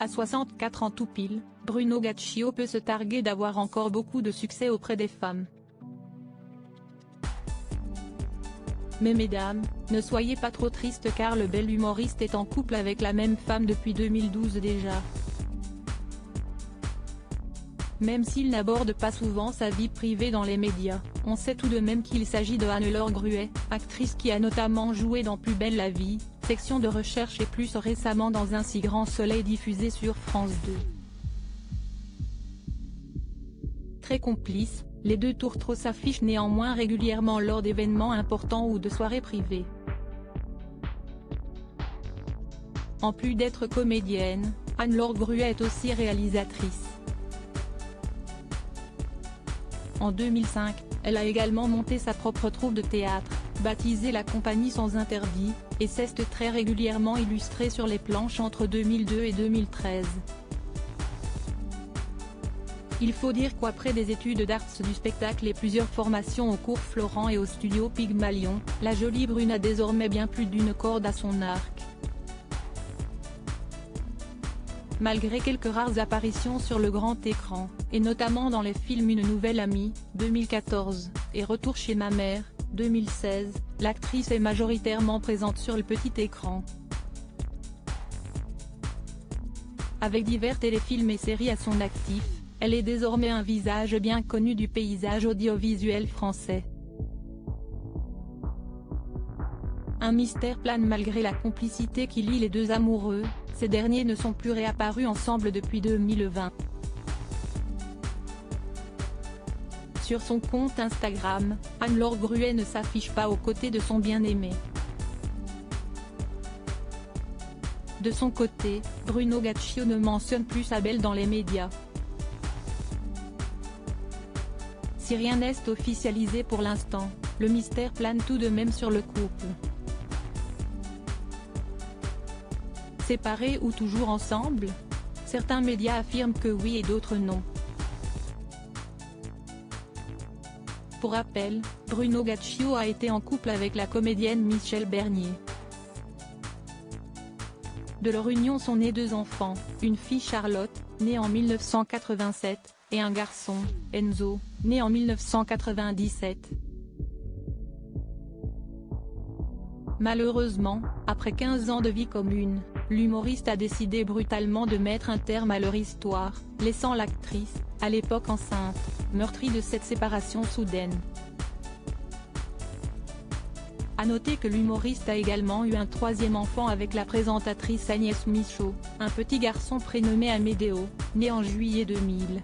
À 64 ans tout pile, Bruno Gaccio peut se targuer d'avoir encore beaucoup de succès auprès des femmes. Mais mesdames, ne soyez pas trop tristes car le bel humoriste est en couple avec la même femme depuis 2012 déjà. Même s'il n'aborde pas souvent sa vie privée dans les médias, on sait tout de même qu'il s'agit de Anne-Laure Gruet, actrice qui a notamment joué dans Plus belle la vie, Section de recherche et plus récemment dans Un si grand soleil diffusé sur France 2. Très complices, les deux tourtereaux s'affichent néanmoins régulièrement lors d'événements importants ou de soirées privées. En plus d'être comédienne, Anne-Laure Gruet est aussi réalisatrice. En 2005, elle a également monté sa propre troupe de théâtre, baptisée la Compagnie sans interdit, et s'est très régulièrement illustrée sur les planches entre 2002 et 2013. Il faut dire qu'après des études d'arts du spectacle et plusieurs formations au cours Florent et au studio Pygmalion, la jolie brune a désormais bien plus d'une corde à son arc. Malgré quelques rares apparitions sur le grand écran, et notamment dans les films Une nouvelle amie, 2014, et Retour chez ma mère, 2016, l'actrice est majoritairement présente sur le petit écran. Avec divers téléfilms et séries à son actif, elle est désormais un visage bien connu du paysage audiovisuel français. Un mystère plane malgré la complicité qui lie les deux amoureux, ces derniers ne sont plus réapparus ensemble depuis 2020. Sur son compte Instagram, Anne-Laure Gruet ne s'affiche pas aux côtés de son bien-aimé. De son côté, Bruno Gaccio ne mentionne plus sa belle dans les médias. Si rien n'est officialisé pour l'instant, le mystère plane tout de même sur le couple. Séparés ou toujours ensemble? Certains médias affirment que oui et d'autres non. Pour rappel, Bruno Gaccio a été en couple avec la comédienne Michèle Bernier. De leur union sont nés deux enfants, une fille Charlotte, née en 1987, et un garçon, Enzo, né en 1997. Malheureusement, après 15 ans de vie commune, l'humoriste a décidé brutalement de mettre un terme à leur histoire, laissant l'actrice, à l'époque enceinte, meurtrie de cette séparation soudaine. À noter que l'humoriste a également eu un troisième enfant avec la présentatrice Agnès Michaud, un petit garçon prénommé Amédéo, né en juillet 2000.